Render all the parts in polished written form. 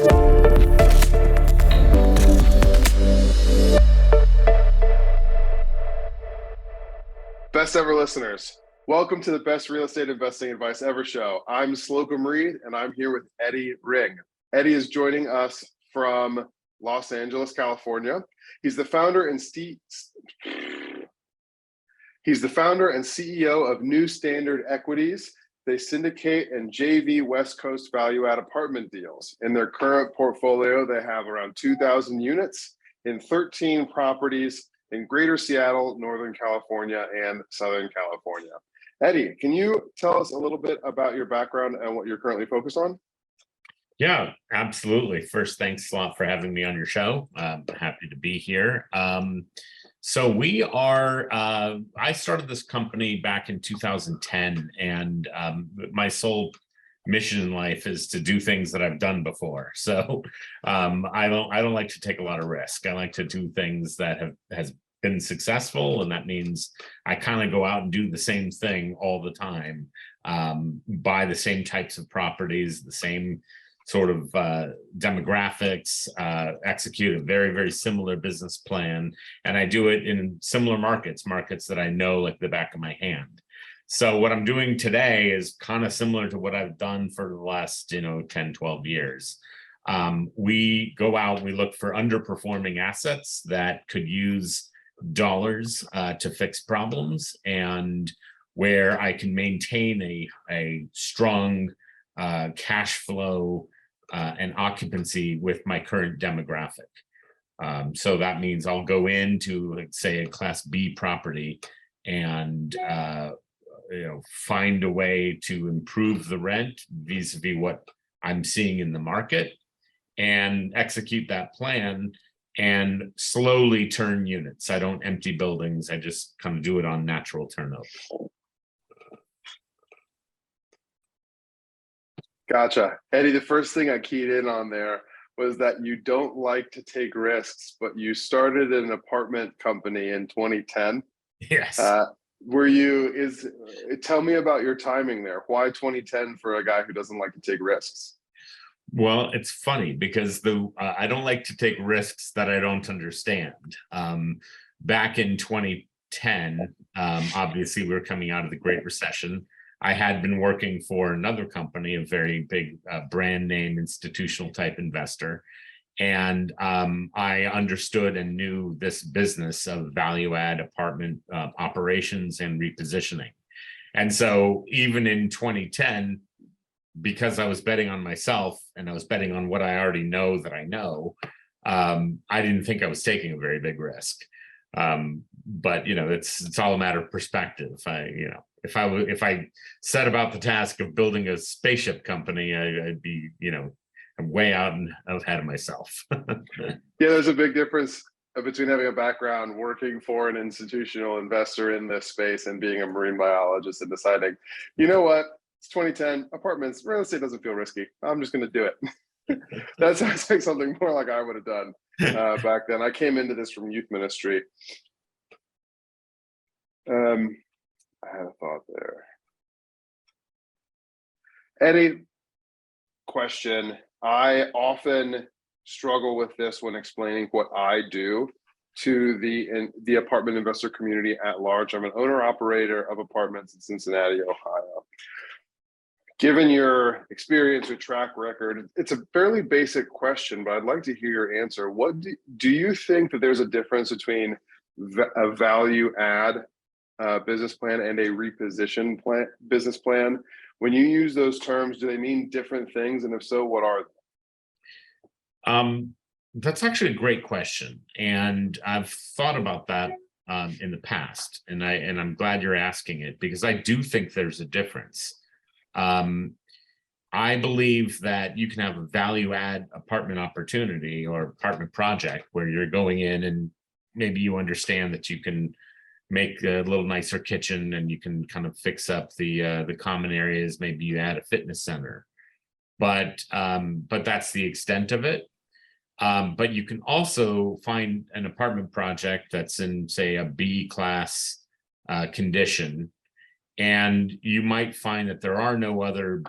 Best ever listeners, welcome to the best real estate investing advice ever show. I'm Slocum Reed, and I'm here with Eddie Ring. Eddie is joining us from Los Angeles, California. He's the founder and CEO of New Standard Equities. They syndicate and JV West Coast value-add apartment deals. In their current portfolio, they have around 2,000 units in 13 properties in Greater Seattle, Northern California, and Southern California. Eddie, can you tell us a little bit about your background and what you're currently focused on? Yeah, absolutely. First, thanks a lot for having me on your show. Happy to be here. So we are, I started this company back in 2010, and my sole mission in life is to do things that I've done before. So I don't like to take a lot of risk. I like to do things that has been successful, and that means I kind of go out and do the same thing all the time, buy the same types of properties, the same sort of demographics, execute a very, very similar business plan. And I do it in similar markets that I know like the back of my hand. So what I'm doing today is kind of similar to what I've done for the last, 10, 12 years. We go out, we look for underperforming assets that could use dollars to fix problems, and where I can maintain a strong cash flow and occupancy with my current demographic. So that means I'll go into, like, say, a Class B property and find a way to improve the rent vis-a-vis what I'm seeing in the market, and execute that plan and slowly turn units. I don't empty buildings. I just kind of do it on natural turnover. Gotcha. Eddie, the first thing I keyed in on there was that you don't like to take risks, but you started an apartment company in 2010. Yes. Tell me about your timing there. Why 2010 for a guy who doesn't like to take risks? Well, it's funny because I don't like to take risks that I don't understand. Back in 2010, obviously we were coming out of the Great Recession. I had been working for another company, a very big brand name institutional type investor. And I understood and knew this business of value add apartment operations and repositioning. And so even in 2010, because I was betting on myself and I was betting on what I already know that I know, I didn't think I was taking a very big risk. But it's all a matter of perspective. If I set about the task of building a spaceship company, I'd be, I'm way out and ahead of myself. Yeah, there's a big difference between having a background working for an institutional investor in this space and being a marine biologist and deciding, you know what, it's 2010, apartments, real estate doesn't feel risky. I'm just going to do it. That sounds like something more like I would have done back then. I came into this from youth ministry. I had a thought there. Eddie, question. I often struggle with this when explaining what I do to the apartment investor community at large. I'm an owner-operator of apartments in Cincinnati, Ohio. Given your experience or track record, it's a fairly basic question, but I'd like to hear your answer. What do you think that there's a difference between a value add business plan and a reposition plan business plan? When you use those terms, do they mean different things? And if so, what are they? That's actually a great question. And I've thought about that in the past. And I'm glad you're asking it, because I do think there's a difference. I believe that you can have a value add apartment opportunity or apartment project where you're going in and maybe you understand that you can make a little nicer kitchen and you can kind of fix up the common areas. Maybe you add a fitness center, but that's the extent of it. But you can also find an apartment project that's in, say, a B class condition, and you might find that there are no other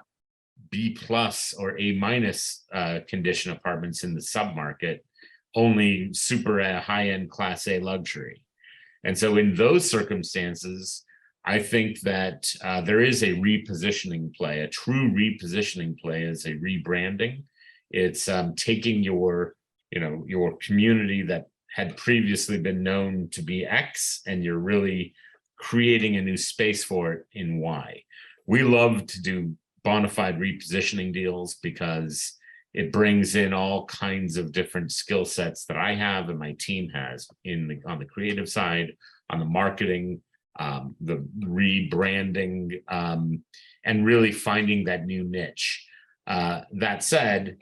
B plus or A minus condition apartments in the submarket, only super high end class A luxury. And so in those circumstances, I think that there is a repositioning play. A true repositioning play is a rebranding. It's taking your, your community that had previously been known to be X, and you're really creating a new space for it in Y. We love to do bona fide repositioning deals because it brings in all kinds of different skill sets that I have and my team has on the creative side, on the marketing, the rebranding, and really finding that new niche. That said,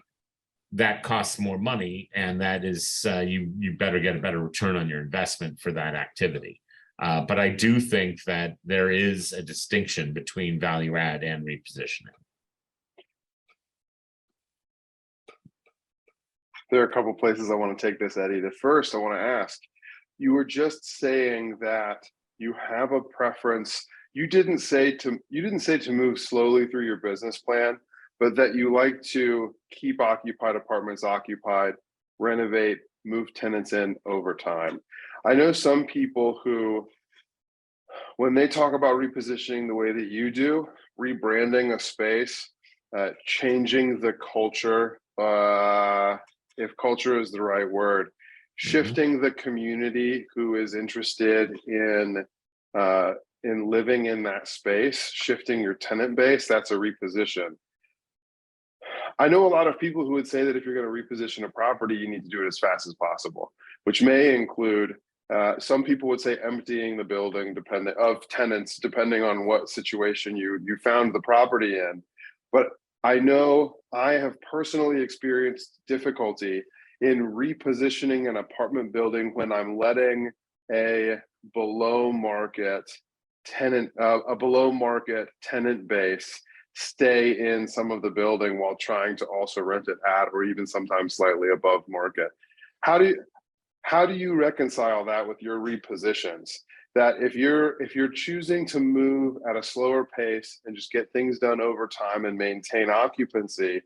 that costs more money, and that is you better get a better return on your investment for that activity. But I do think that there is a distinction between value add and repositioning. There are a couple places I want to take this, Eddie. The first I want to ask, you were just saying that you have a preference. You didn't say to move slowly through your business plan, but that you like to keep occupied apartments occupied, renovate, move tenants in over time. I know some people who, when they talk about repositioning the way that you do, rebranding a space, changing the culture, if culture is the right word, shifting the community who is interested in living in that space, shifting your tenant base, that's a reposition. I know a lot of people who would say that if you're going to reposition a property, you need to do it as fast as possible, which may include, some people would say emptying the building of tenants, depending on what situation you found the property in. But I know I have personally experienced difficulty in repositioning an apartment building when I'm letting a below market tenant base stay in some of the building while trying to also rent it at or even sometimes slightly above market. How do you reconcile that with your repositions? That if you're choosing to move at a slower pace and just get things done over time and maintain occupancy,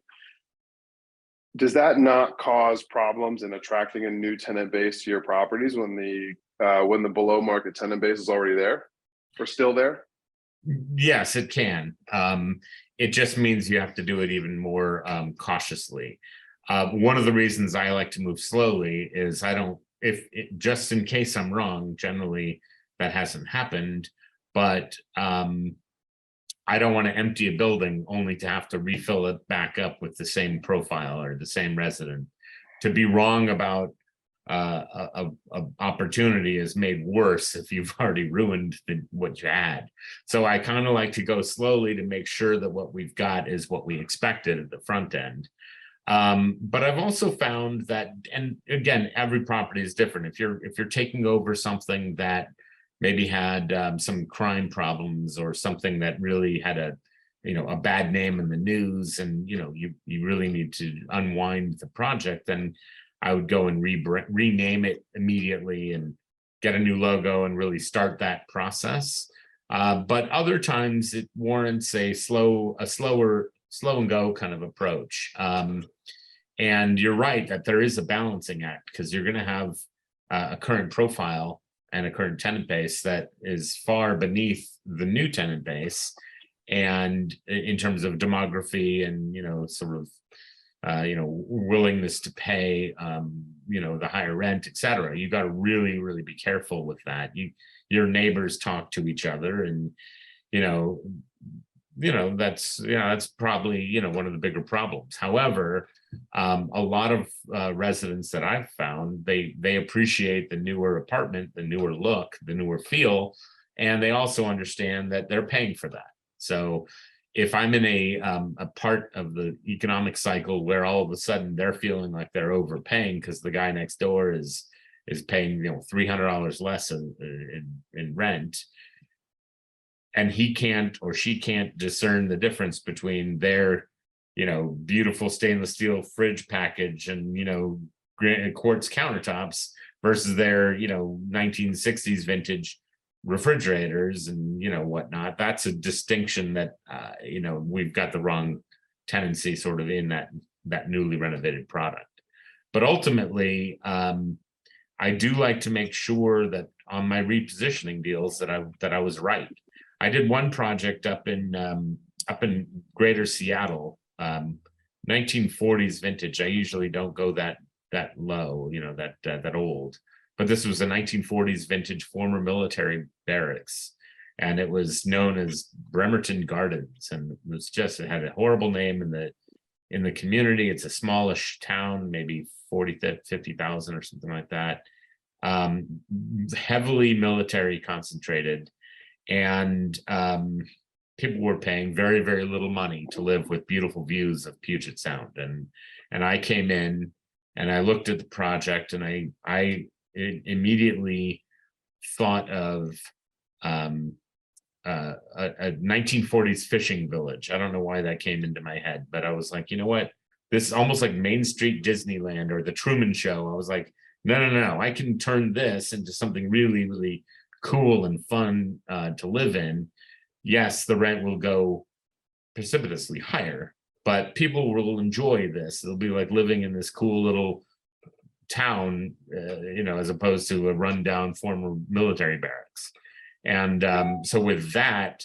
does that not cause problems in attracting a new tenant base to your properties when the below market tenant base is already there or still there? Yes, it can. It just means you have to do it even more cautiously. One of the reasons I like to move slowly is just in case I'm wrong, generally that hasn't happened, but I don't want to empty a building only to have to refill it back up with the same profile or the same resident. To be wrong about a opportunity is made worse if you've already ruined what you had. So I kind of like to go slowly to make sure that what we've got is what we expected at the front end. But I've also found that, and again, every property is different. If you're taking over something that maybe had some crime problems or something that really had a bad name in the news, and you really need to unwind the project, then I would go and rename it immediately and get a new logo and really start that process. But other times it warrants a slow and go kind of approach. And you're right that there is a balancing act, because you're going to have a current profile and a current tenant base that is far beneath the new tenant base, and in terms of demography and sort of willingness to pay the higher rent, etc. You got to really be careful with that. Your neighbors talk to each other, and that's probably one of the bigger problems. However, a lot of residents that I've found, they appreciate the newer apartment, the newer look, the newer feel, and they also understand that they're paying for that. So if I'm in a part of the economic cycle where all of a sudden they're feeling like they're overpaying because the guy next door is paying $300 less in rent, and he can't or she can't discern the difference between their beautiful stainless steel fridge package and quartz countertops versus their 1960s vintage refrigerators and whatnot, that's a distinction that we've got the wrong tenancy sort of in that newly renovated product. But ultimately, I do like to make sure that on my repositioning deals that I was right. I did one project up in Greater Seattle, 1940s vintage. I usually don't go that low, that old. But this was a 1940s vintage former military barracks, and it was known as Bremerton Gardens, and it had a horrible name in the community. It's a smallish town, maybe 40, 50,000 or something like that. Heavily military concentrated, and people were paying very, very little money to live with beautiful views of Puget Sound. And I came in and I looked at the project, and I immediately thought of a 1940s fishing village. I don't know why that came into my head, but I was like, you know what? This is almost like Main Street Disneyland or the Truman Show. I was like, no, I can turn this into something really, really cool and fun to live in. Yes, the rent will go precipitously higher, but people will enjoy this. They'll be like living in this cool little town, as opposed to a rundown former military barracks. And so with that,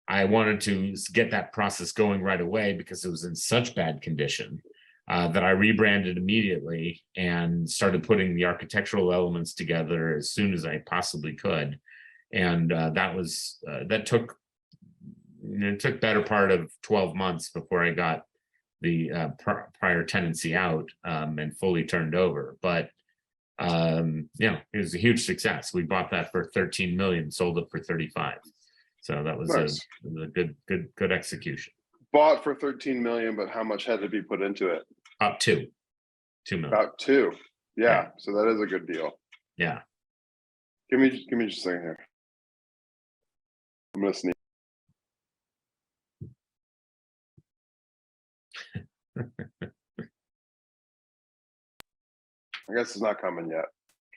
I wanted to get that process going right away because it was in such bad condition that I rebranded immediately and started putting the architectural elements together as soon as I possibly could. And that took better part of 12 months before I got the prior tenancy out and fully turned over. But it was a huge success. We bought that for 13 million, sold it for 35. So that was nice. a good execution. Bought for 13 million, but how much had to be put into it? Up 2 million. About 2. Yeah. So that is a good deal. Yeah. Give me just a second here. I'm gonna sneeze. I guess it's not coming yet.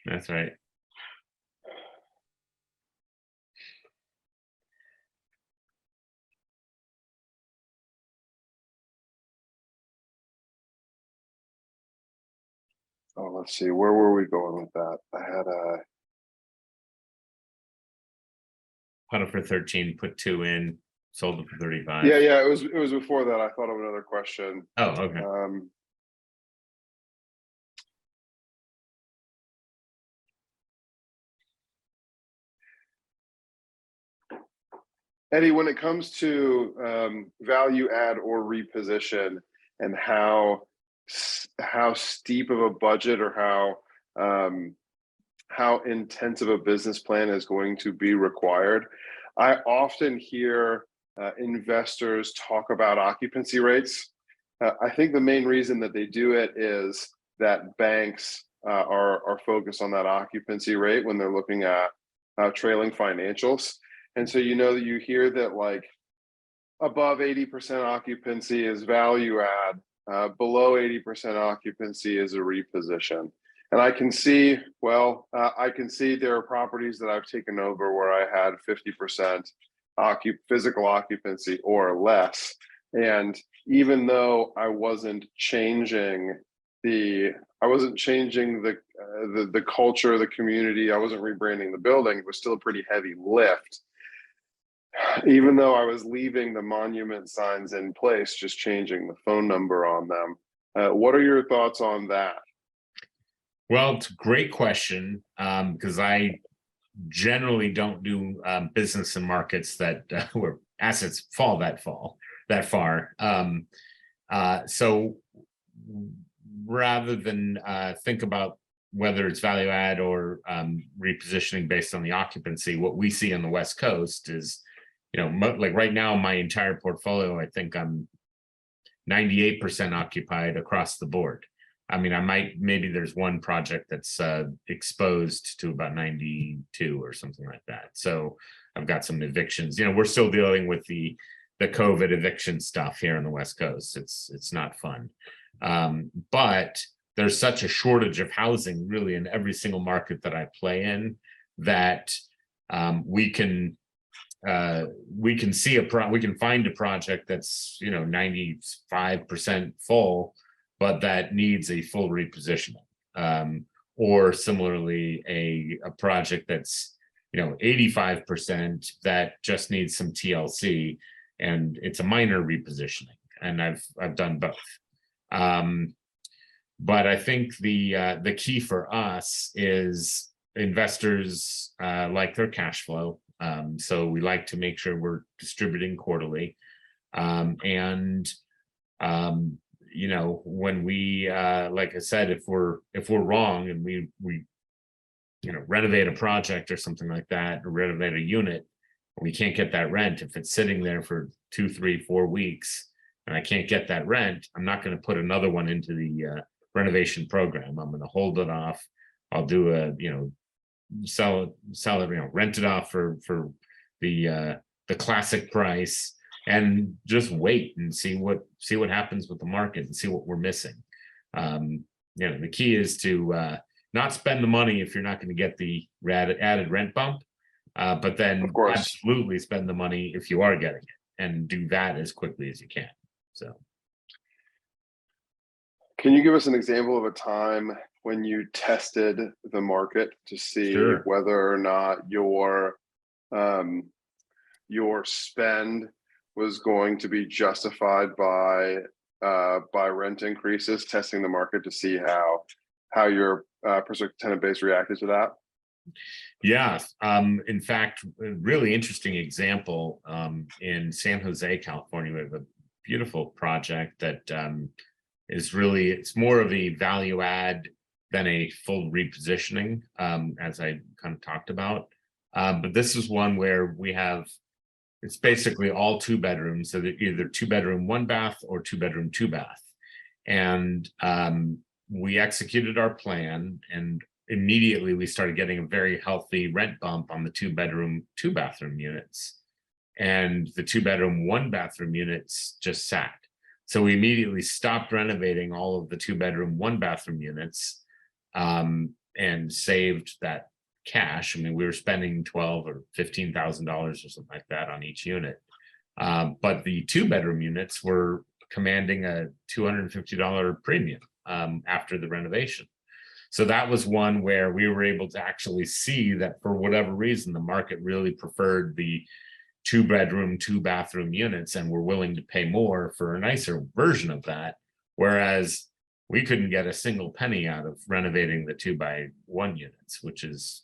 That's right. Oh, let's see. Where were we going with that? I had Bought it for 13, put 2 in, sold it for 35. Yeah. It was before that. I thought of another question. Oh, okay. Eddie, when it comes to value add or reposition, and how steep of a budget or how intensive a business plan is going to be required, I often hear investors talk about occupancy rates. I think the main reason that they do it is that banks are focused on that occupancy rate when they're looking at trailing financials. And so, you hear that like above 80% occupancy is value add, below 80% occupancy is a reposition. And I can see there are properties that I've taken over where I had 50% physical occupancy or less. And even though I wasn't changing the culture of the community, I wasn't rebranding the building, it was still a pretty heavy lift. Even though I was leaving the monument signs in place, just changing the phone number on them. What are your thoughts on that? Well, it's a great question, because I generally don't do business in markets that where assets fall that far. So rather than think about whether it's value add or repositioning based on the occupancy, what we see on the West Coast is, like right now, my entire portfolio, I think I'm 98% occupied across the board. I mean, maybe there's one project that's exposed to about 92 or something like that. So I've got some evictions. We're still dealing with the COVID eviction stuff here on the West Coast. It's not fun. But there's such a shortage of housing really in every single market that I play in that we can we can see we can find a project that's 95% full, but that needs a full repositioning. Or similarly, a project that's 85% that just needs some TLC, and it's a minor repositioning. And I've done both. But I think the key for us is investors like their cash flow. So we like to make sure we're distributing quarterly. When we, like I said, if we're wrong and we renovate a project or something like that, or renovate a unit, we can't get that rent. If it's sitting there for 2, 3, 4 weeks and I can't get that rent, I'm not going to put another one into the renovation program. I'm going to hold it off. I'll do sell it, rent it off for the classic price, and just wait and see what happens with the market and see what we're missing. The key is to not spend the money if you're not going to get the added rent bump, but then Of course. absolutely spend the money if you are getting it, and do that as quickly as you can. So, can you give us an example of a time when you tested the market to see Sure. whether or not your spend was going to be justified by rent increases? Testing the market to see how your prospective tenant base reacted to that. Yeah. In fact, a really interesting example in San Jose, California. We have a beautiful project that it's more of a value add than a full repositioning, as I kind of talked about. But this is one where it's basically all 2 bedrooms, so they're either 2 bedroom, 1 bath, or 2 bedroom, 2 bath. And we executed our plan, and immediately we started getting a very healthy rent bump on the 2 bedroom, 2 bathroom units. And the 2 bedroom, 1 bathroom units just sat. So we immediately stopped renovating all of the 2 bedroom, 1 bathroom units, and saved that cash. I mean, we were spending $12,000 or $15,000 or something like that on each unit. But the 2 bedroom units were commanding a $250 premium after the renovation. So that was one where we were able to actually see that for whatever reason, the market really preferred the 2 bedroom, 2 bathroom units, and were willing to pay more for a nicer version of that. Whereas we couldn't get a single penny out of renovating the 2x1 units, which is,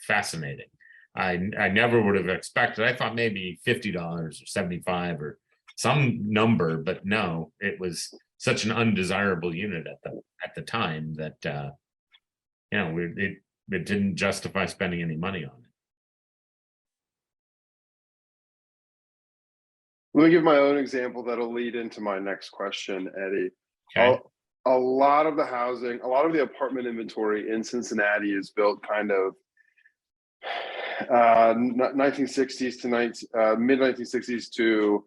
fascinating. I never would have expected. I thought maybe $50 or $75 or some number, but no, it was such an undesirable unit at the time that it didn't justify spending any money on it. Let me give my own example that'll lead into my next question, Eddie. Okay. A lot of the apartment inventory in Cincinnati is built kind of 1960s to mid 1960s to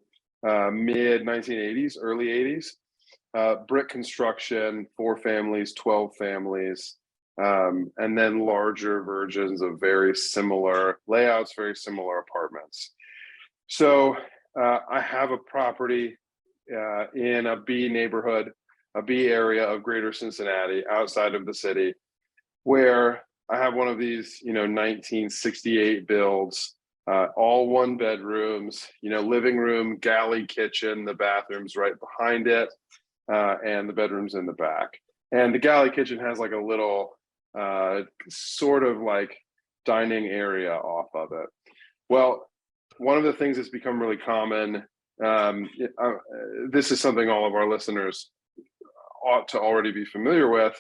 mid 1980s, early 80s. Brick construction, 4 families, 12 families, and then larger versions of very similar layouts, very similar apartments. So I have a property in a B neighborhood, a B area of greater Cincinnati, outside of the city, where I have one of these, 1968 builds, all 1 bedrooms, living room, galley kitchen, the bathroom's right behind it, and the bedroom's in the back. And the galley kitchen has like a little sort of like dining area off of it. Well, one of the things that's become really common, this is something all of our listeners ought to already be familiar with,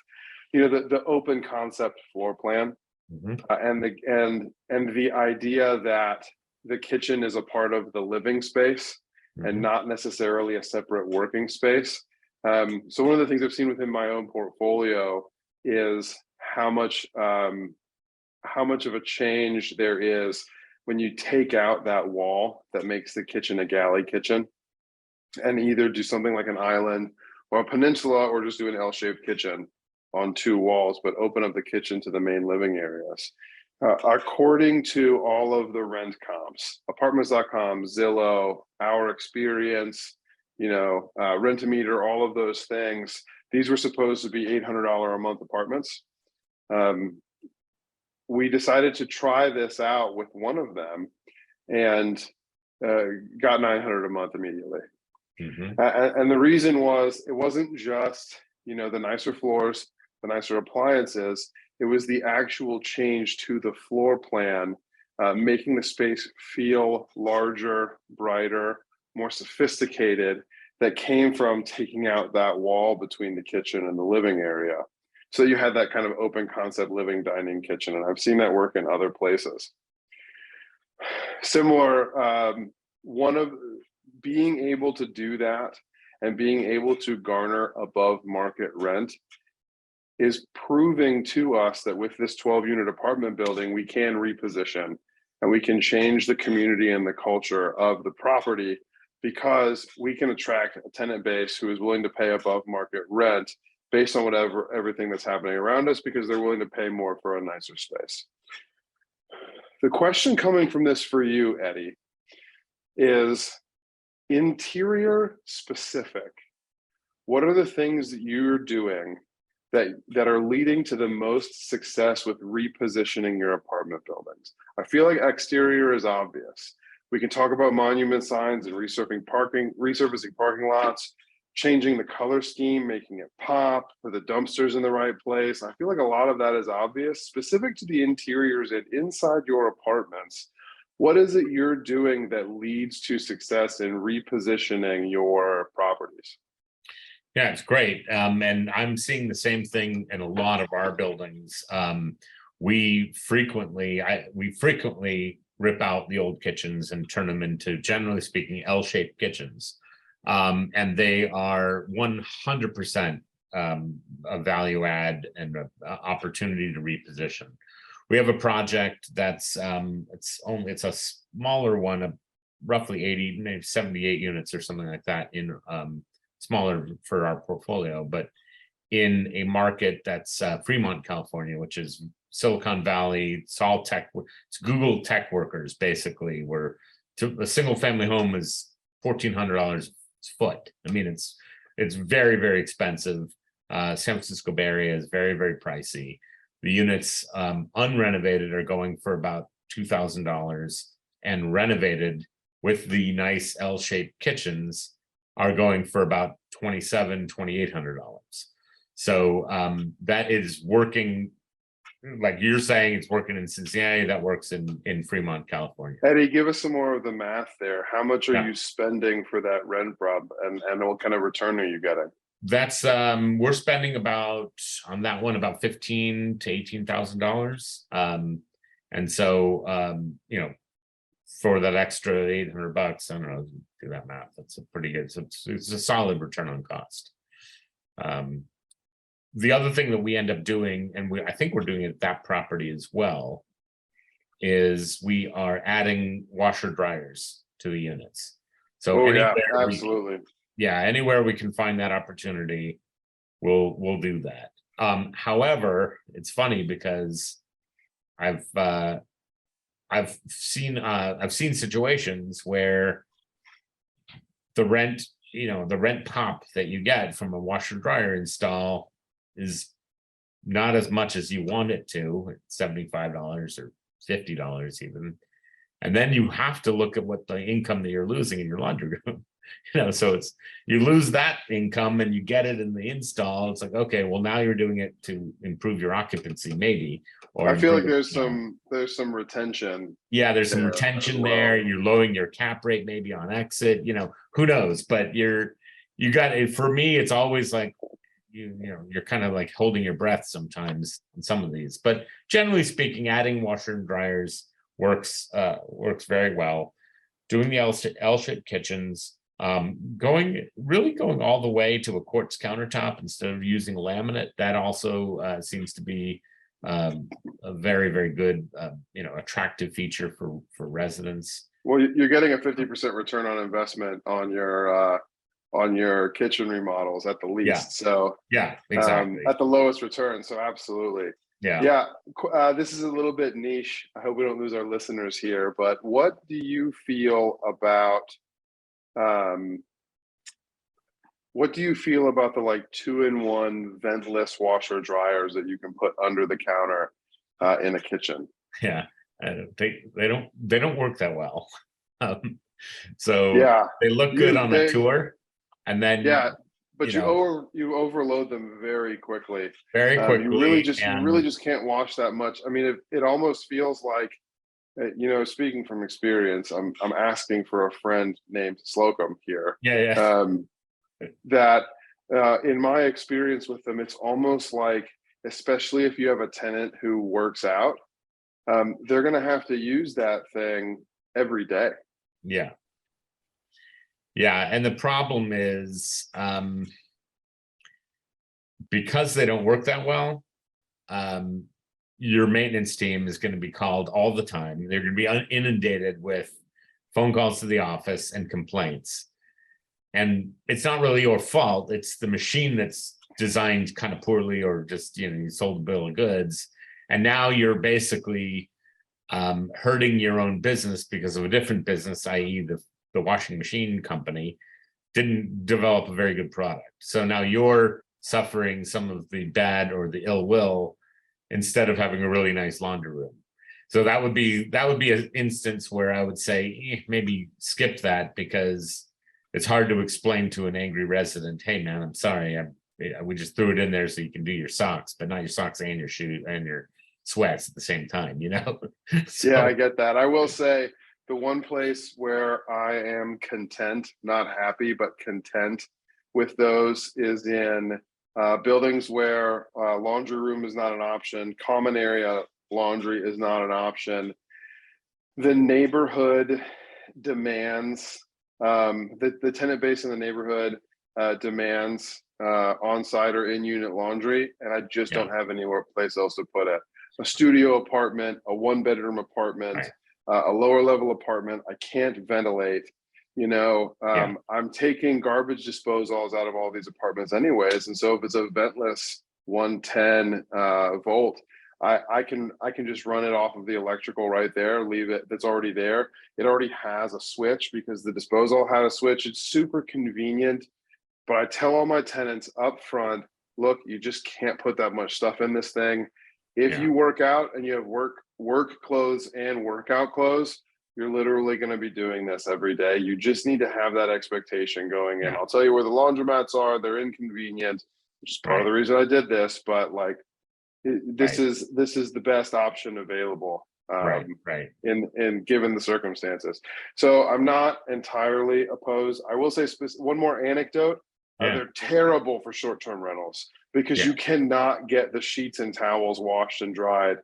the open concept floor plan. Mm-hmm. And the idea that the kitchen is a part of the living space, mm-hmm. and not necessarily a separate working space. So one of the things I've seen within my own portfolio is how much of a change there is when you take out that wall that makes the kitchen a galley kitchen, and either do something like an island or a peninsula, or just do an L-shaped kitchen on 2 walls, but open up the kitchen to the main living areas. According to all of the rent comps, apartments.com, Zillow, our experience, Rent-A-Meter, all of those things, these were supposed to be $800 a month apartments. We decided to try this out with one of them and got $900 a month immediately. And the reason was, it wasn't just, the nicer floors, the nicer appliances, it was the actual change to the floor plan, making the space feel larger, brighter, more sophisticated, that came from taking out that wall between the kitchen and the living area. So you had that kind of open concept living, dining, kitchen, and I've seen that work in other places. Similar, one of being able to do that and being able to garner above market rent is proving to us that with this 12-unit apartment building, we can reposition and we can change the community and the culture of the property, because we can attract a tenant base who is willing to pay above market rent based on everything that's happening around us, because they're willing to pay more for a nicer space. The question coming from this for you, Eddie, is interior specific. What are the things that you're doing that are leading to the most success with repositioning your apartment buildings? I feel like exterior is obvious. We can talk about monument signs and resurfacing parking lots, changing the color scheme, making it pop, for the dumpsters in the right place. I feel like a lot of that is obvious. Specific to the interiors and inside your apartments, what is it you're doing that leads to success in repositioning your properties? Yeah, it's great. And I'm seeing the same thing in a lot of our buildings. We frequently rip out the old kitchens and turn them into, generally speaking, L-shaped kitchens. And they are 100% a value add and an opportunity to reposition. We have a project that's it's a smaller one of roughly 80, maybe 78 units or something like that, in smaller for our portfolio, but in a market that's Fremont, California, which is Silicon Valley. It's all tech. It's Google tech workers, basically. Where a single family home is $1,400 a foot. I mean, it's very, very expensive. San Francisco Bay Area is very, very pricey. The units unrenovated are going for about $2,000, and renovated with the nice L-shaped kitchens are going for about $2,800. So that is working, like you're saying, it's working in Cincinnati. That works in Fremont, California. Eddie, give us some more of the math there. How much are you spending for that rent prop, and what kind of return are you getting? That's we're spending about on that one about $15,000 to $18,000. And so for that extra $800, I don't know, do that math. That's a pretty good. So it's a solid return on cost. The other thing that we end up doing, and I think we're doing it at that property as well, is we are adding washer dryers to the units. So absolutely. Anywhere we can find that opportunity, we'll do that. However, it's funny because I've seen situations where the rent pop that you get from a washer dryer install is not as much as you want it to, $75 or $50 even. And then you have to look at what the income that you're losing in your laundry room. So you lose that income and you get it in the install. It's like, okay, well, now you're doing it to improve your occupancy, maybe. Or I feel like there's some retention. Yeah, there's some retention there. You're lowering your cap rate maybe on exit. Who knows? But you got it. For me, it's always like you're kind of like holding your breath sometimes in some of these. But generally speaking, adding washer and dryers works very well. Doing the L-shaped kitchens. Going all the way to a quartz countertop instead of using laminate. That also seems to be a very, very good, attractive feature for residents. Well, you're getting a 50% return on investment on your kitchen remodels at the least. Yeah. So yeah, exactly. at the lowest return. So absolutely. Yeah. Yeah, this is a little bit niche. I hope we don't lose our listeners here, but what do you feel about um, the like 2-in-1 ventless washer dryers that you can put under the counter in a kitchen? Yeah. They don't work that well. Um, so Yeah, they look good on a they tour, and yeah, then but you overload them very quickly. very quickly, You really and just can't wash that much. I mean, it almost feels like, speaking from experience, I'm asking for a friend named Slocum here. yeah, Um, that in my experience with them, it's almost like, especially if you have a tenant who works out, they're going to have to use that thing every day. yeah, yeah. And the problem is, because they don't work that well, your maintenance team is going to be called all the time. They're going to be inundated with phone calls to the office and complaints. And it's not really your fault. It's the machine that's designed kind of poorly, or just, you sold a bill of goods. And now you're basically hurting your own business because of a different business, i.e. the washing machine company didn't develop a very good product. So now you're suffering some of the bad or the ill will, instead of having a really nice laundry room. So that would be an instance where I would say, maybe skip that, because it's hard to explain to an angry resident, hey man, I'm sorry, we just threw it in there so you can do your socks, but not your socks and your shoe and your sweats at the same time, So, Yeah, I get that. I will say the one place where I am content, not happy, but content with those is in buildings where laundry room is not an option, common area laundry is not an option. The neighborhood demands, the tenant base in the neighborhood demands on-site or in-unit laundry, and I just yeah, don't have anywhere place else to put it. A studio apartment, a one-bedroom apartment, right, a lower level apartment, I can't ventilate. yeah, I'm taking garbage disposals out of all these apartments anyways, and so if it's a ventless 110 volt, I can just run it off of the electrical right there, leave it, that's already there. It already has a switch because the disposal had a switch. It's super convenient, but I tell all my tenants up front, look, you just can't put that much stuff in this thing. If yeah, you work out and you have work clothes and workout clothes, you're literally going to be doing this every day. You just need to have that expectation going in. yeah, I'll tell you where the laundromats are. They're inconvenient, which is part of right, the reason I did this, but like, this right, is the best option available right, in given the circumstances. So I'm not entirely opposed. I will say one more anecdote. yeah, They're terrible for short-term rentals because yeah, you cannot get the sheets and towels washed and dried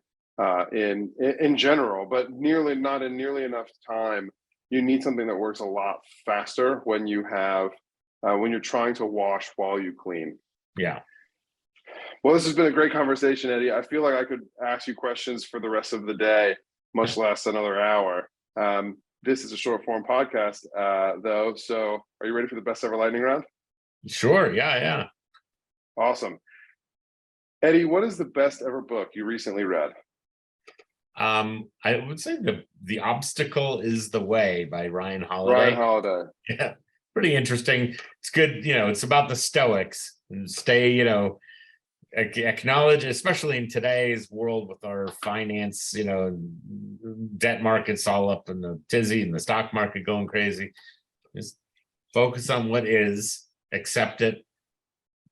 in general, but not in nearly enough time. You need something that works a lot faster when you're trying to wash while you clean. yeah. Well, this has been a great conversation, Eddie. I feel like I could ask you questions for the rest of the day, much less another hour. This is a short form podcast, though. So are you ready for the best ever lightning round? Sure, yeah. Awesome. Eddie, what is the best ever book you recently read? I would say the Obstacle is the Way by Ryan Ryan Holiday. Holiday. Yeah, pretty interesting. It's good, it's about the Stoics, and stay, acknowledge, especially in today's world with our finance, debt markets all up in the tizzy and the stock market going crazy. Just focus on what is, accept it,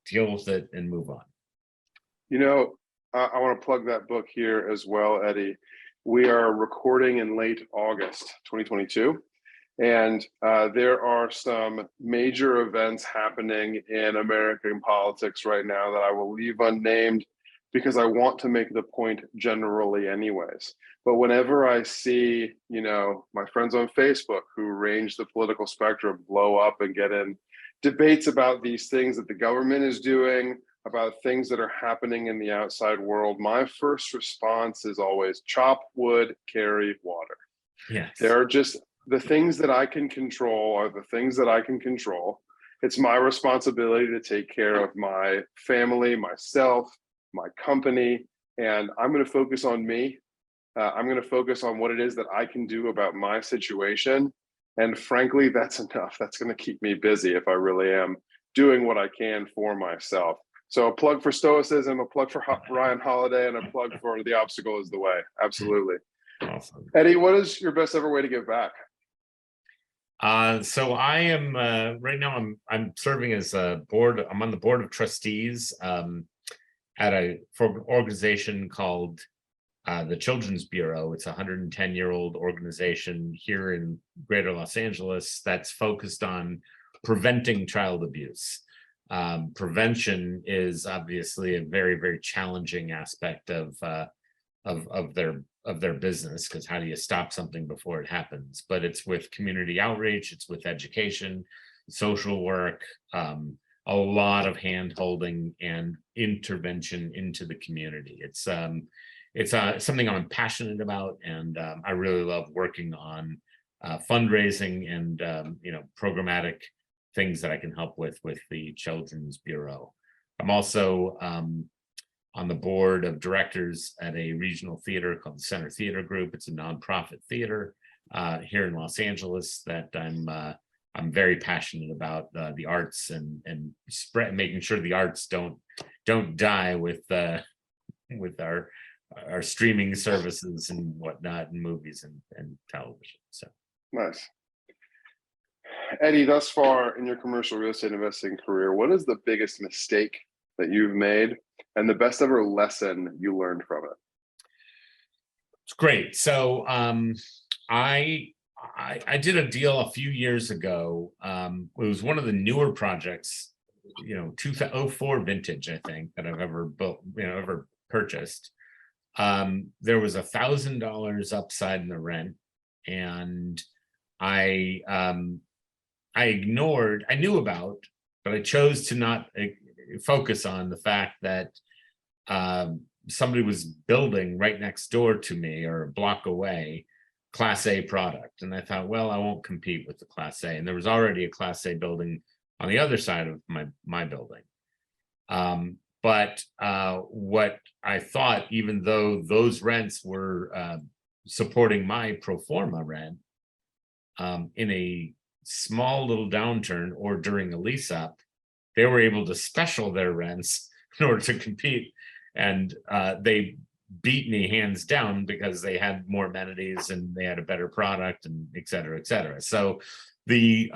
deal with it, and move on. I want to plug that book here as well, Eddie. We are recording in late August 2022, and there are some major events happening in American politics right now that I will leave unnamed because I want to make the point generally anyways. But whenever I see, my friends on Facebook who range the political spectrum blow up and get in debates about these things that the government is doing, about things that are happening in the outside world, my first response is always chop wood, carry water. Yes. There are just the things that I can control are the things that I can control. It's my responsibility to take care of my family, myself, my company, and I'm going to focus on me. I'm going to focus on what it is that I can do about my situation. And frankly, that's enough. That's going to keep me busy if I really am doing what I can for myself. So a plug for Stoicism, a plug for Ryan Holiday, and a plug for The Obstacle is the Way. Absolutely. Awesome. Eddie, what is your best ever way to give back? So I am right now. I'm serving as a board. I'm on the board of trustees at for an organization called the Children's Bureau. It's a 110-year-old organization here in Greater Los Angeles that's focused on preventing child abuse. Prevention is obviously a very, very challenging aspect of their business, because how do you stop something before it happens? But it's with community outreach, it's with education, social work, a lot of hand holding and intervention into the community. It's something I'm passionate about, and I really love working on fundraising and programmatic things that I can help with the Children's Bureau. I'm also on the board of directors at a regional theater called the Center Theater Group. It's a nonprofit theater here in Los Angeles that I'm very passionate about the arts and making sure the arts don't die with our streaming services and whatnot, and movies and television. So nice. Eddie, thus far in your commercial real estate investing career, what is the biggest mistake that you've made and the best ever lesson you learned from it? It's great. So I did a deal a few years ago. It was one of the newer projects, 2004 vintage, I think, that I've ever built, ever purchased. There was $1,000 upside in the rent, and I knew about, but I chose to not focus on the fact that somebody was building right next door to me, or a block away, Class A product. And I thought, well, I won't compete with the Class A. And there was already a Class A building on the other side of my building. But what I thought, even though those rents were supporting my pro forma rent, in a small little downturn or during a lease up, they were able to special their rents in order to compete. And they beat me hands down because they had more amenities and they had a better product, and et cetera, et cetera. So the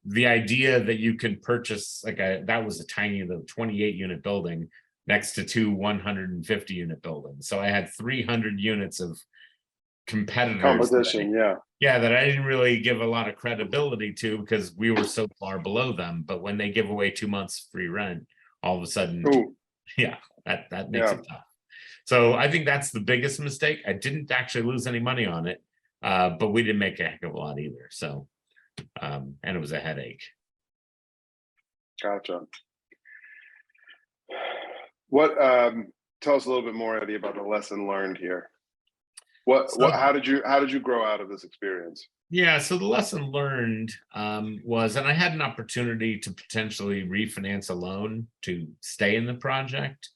idea that you can purchase that was a tiny little 28 unit building next to two 150 unit buildings. So I had 300 units of competitors competition, that I didn't really give a lot of credibility to, because we were so far below them. But when they give away 2 months free rent, all of a sudden, that makes it tough. So I think that's the biggest mistake. I didn't actually lose any money on it, but we didn't make a heck of a lot either. So and it was a headache. Gotcha. What tell us a little bit more, Eddie, about the lesson learned here. How did you grow out of this experience? Yeah, so the lesson learned was, and I had an opportunity to potentially refinance a loan to stay in the project,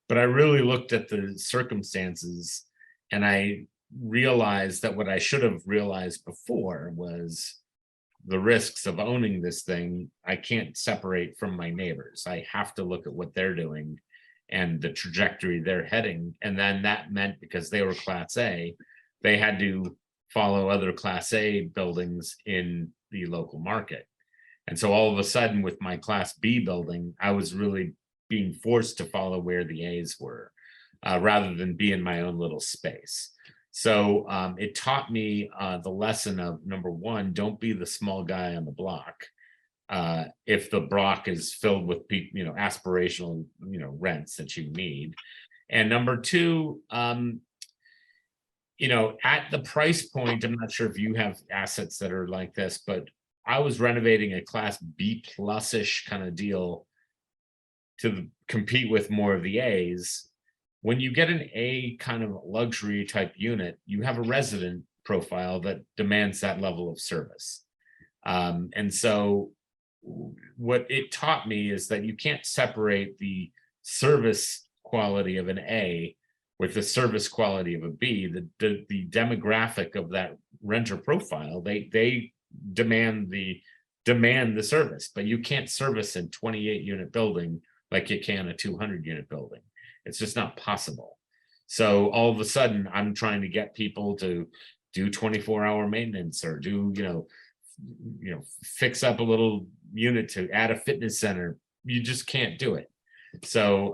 but I really looked at the circumstances, and I realized that what I should have realized before was the risks of owning this thing. I can't separate from my neighbors. I have to look at what they're doing and the trajectory they're heading. And then that meant, because they were Class A, they had to follow other Class A buildings in the local market. And so all of a sudden, with my Class B building, I was really being forced to follow where the A's were, rather than be in my own little space. So it taught me the lesson of, number one, don't be the small guy on the block. If the block is filled with aspirational, rents that you need. And number two, at the price point, I'm not sure if you have assets that are like this, but I was renovating a Class B plus-ish kind of deal to compete with more of the A's. When you get an A kind of luxury type unit, you have a resident profile that demands that level of service. And so what it taught me is that you can't separate the service quality of an A with the service quality of a B, the demographic of that renter profile, they demand the service, but you can't service a 28 unit building like you can a 200 unit building. It's just not possible. So all of a sudden I'm trying to get people to do 24-hour maintenance or do, fix up a little unit to add a fitness center. You just can't do it. So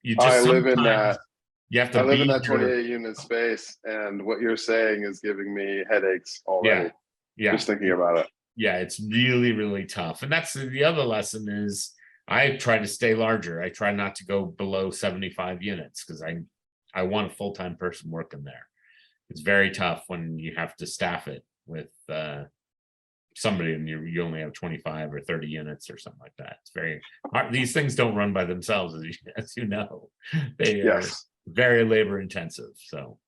you just I live in sometimes that. you have to I live in be that 28 unit space, and what you're saying is giving me headaches already. Yeah. Just thinking about it. Yeah, it's really, really tough. And that's the other lesson is I try to stay larger. I try not to go below 75 units because I want a full-time person working there. It's very tough when you have to staff it with somebody and you only have 25 or 30 units or something like that. It's very hard. These things don't run by themselves, as you know. They are very labor intensive. So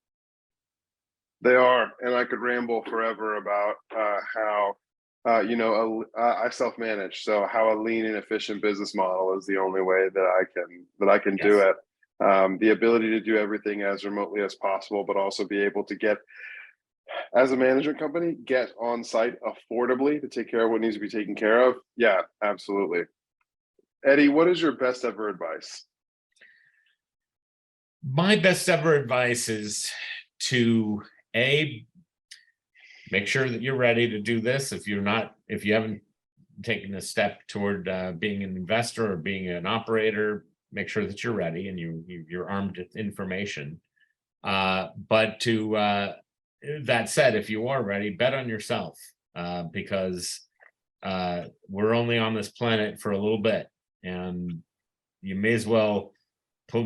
they are, and I could ramble forever about how I self-manage, so how a lean and efficient business model is the only way that I can do it. The ability to do everything as remotely as possible, but also be able to get, as a management company, get on site affordably to take care of what needs to be taken care of. Yeah, absolutely. Eddie, what is your best ever advice? My best ever advice is to make sure that you're ready to do this. If you haven't taken a step toward being an investor or being an operator, make sure that you're ready and you're armed with information. But to that said, if you are ready, bet on yourself, because we're only on this planet for a little bit, and you may as well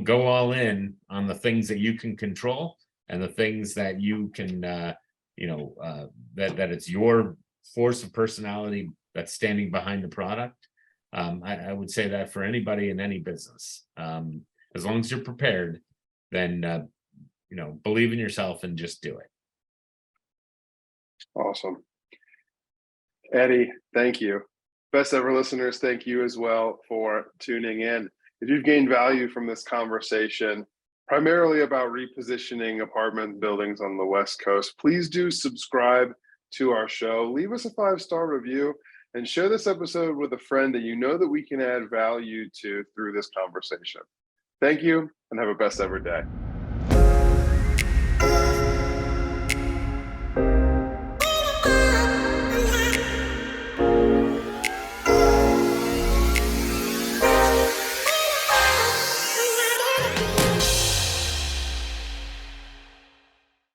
go all in on the things that you can control and the things that you can, that it's your force of personality that's standing behind the product. I would say that for anybody in any business, as long as you're prepared, then believe in yourself and just do it. Awesome. Eddie, thank you. Best ever listeners, thank you as well for tuning in. If you've gained value from this conversation, primarily about repositioning apartment buildings on the West Coast, please do subscribe to our show. Leave us a 5-star review and share this episode with a friend that you know that we can add value to through this conversation. Thank you and have a best ever day.